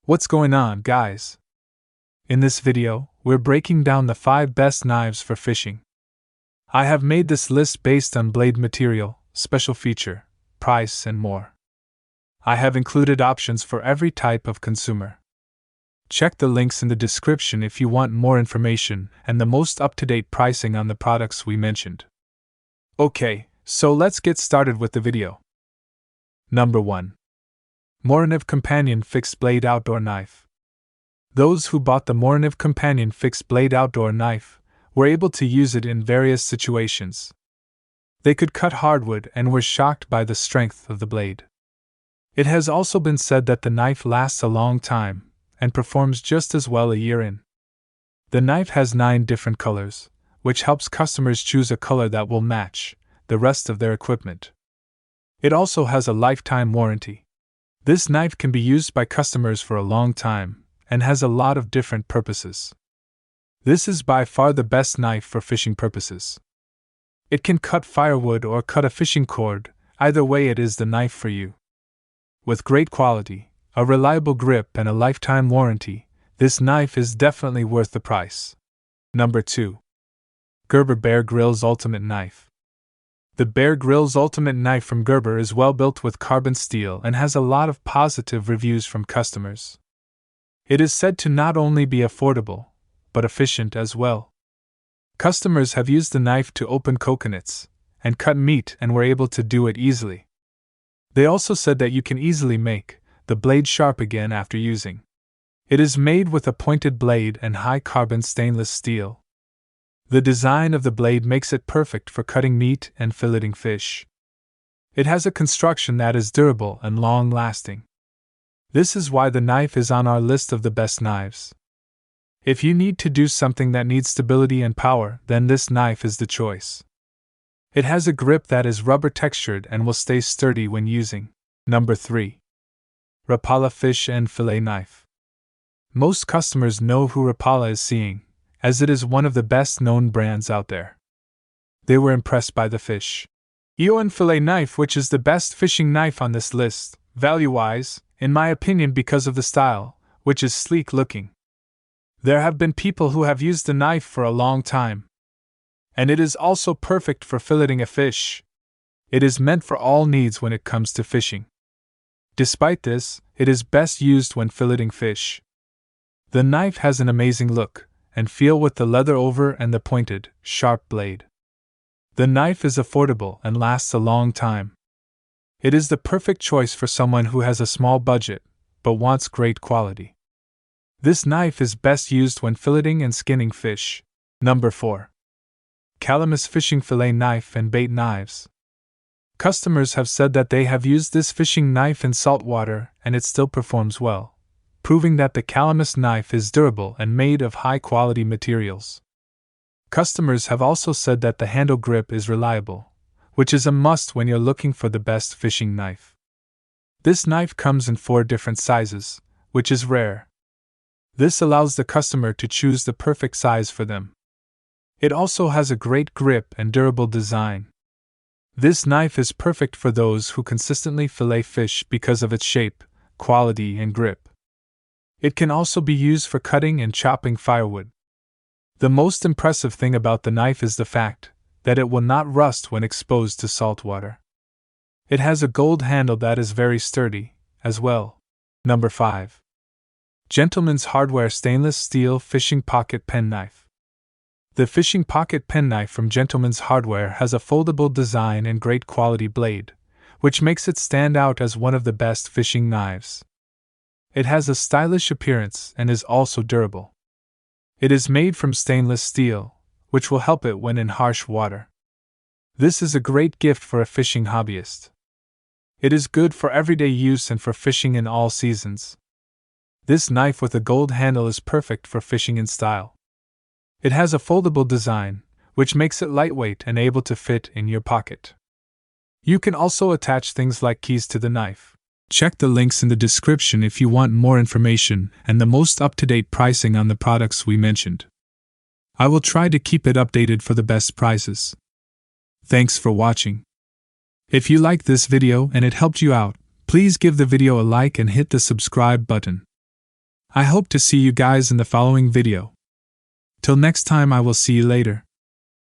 What's going on, guys? In this video, we're breaking down the 5 best knives for fishing. I have made this list based on blade material, special feature, price, and more. I have included options for every type of consumer. Check the links in the description if you want more information and the most up-to-date pricing on the products we mentioned. Okay, so let's get started with the video. Number 1. Moranev Companion Fixed Blade Outdoor Knife. Those who bought the Moranev Companion Fixed Blade Outdoor Knife were able to use it in various situations. They could cut hardwood and were shocked by the strength of the blade. It has also been said that the knife lasts a long time and performs just as well a year in. The knife has 9 different colors, which helps customers choose a color that will match the rest of their equipment. It also has a lifetime warranty. This knife can be used by customers for a long time and has a lot of different purposes. This is by far the best knife for fishing purposes. It can cut firewood or cut a fishing cord, either way it is the knife for you. With great quality, a reliable grip and a lifetime warranty, this knife is definitely worth the price. Number 2. Gerber Bear Grylls Ultimate Knife. The Bear Grylls Ultimate Knife from Gerber is well built with carbon steel and has a lot of positive reviews from customers. It is said to not only be affordable, but efficient as well. Customers have used the knife to open coconuts and cut meat and were able to do it easily. They also said that you can easily make the blade sharp again after using. It is made with a pointed blade and high carbon stainless steel. The design of the blade makes it perfect for cutting meat and filleting fish. It has a construction that is durable and long-lasting. This is why the knife is on our list of the best knives. If you need to do something that needs stability and power, then this knife is the choice. It has a grip that is rubber textured and will stay sturdy when using. Number 3. Rapala Fish and Fillet Knife. Most customers know who Rapala is seeing, as it is one of the best-known brands out there. They were impressed by the fish and fillet knife, which is the best fishing knife on this list, value-wise, in my opinion, because of the style, which is sleek-looking. There have been people who have used the knife for a long time, and it is also perfect for filleting a fish. It is meant for all needs when it comes to fishing. Despite this, it is best used when filleting fish. The knife has an amazing look and feel with the leather over and the pointed, sharp blade. The knife is affordable and lasts a long time. It is the perfect choice for someone who has a small budget, but wants great quality. This knife is best used when filleting and skinning fish. Number 4. Calamus Fishing Fillet Knife and Bait Knives. Customers have said that they have used this fishing knife in salt water and it still performs well, proving that the Calamus knife is durable and made of high-quality materials. Customers have also said that the handle grip is reliable, which is a must when you're looking for the best fishing knife. This knife comes in 4 different sizes, which is rare. This allows the customer to choose the perfect size for them. It also has a great grip and durable design. This knife is perfect for those who consistently fillet fish because of its shape, quality, and grip. It can also be used for cutting and chopping firewood. The most impressive thing about the knife is the fact that it will not rust when exposed to salt water. It has a gold handle that is very sturdy, as well. Number 5. Gentleman's Hardware Stainless Steel Fishing Pocket Pen Knife. The fishing pocket pen knife from Gentleman's Hardware has a foldable design and great quality blade, which makes it stand out as one of the best fishing knives. It has a stylish appearance and is also durable. It is made from stainless steel, which will help it when in harsh water. This is a great gift for a fishing hobbyist. It is good for everyday use and for fishing in all seasons. This knife with a gold handle is perfect for fishing in style. It has a foldable design, which makes it lightweight and able to fit in your pocket. You can also attach things like keys to the knife. Check the links in the description if you want more information and the most up-to-date pricing on the products we mentioned. I will try to keep it updated for the best prices. Thanks for watching. If you liked this video and it helped you out, please give the video a like and hit the subscribe button. I hope to see you guys in the following video. Till next time, I will see you later.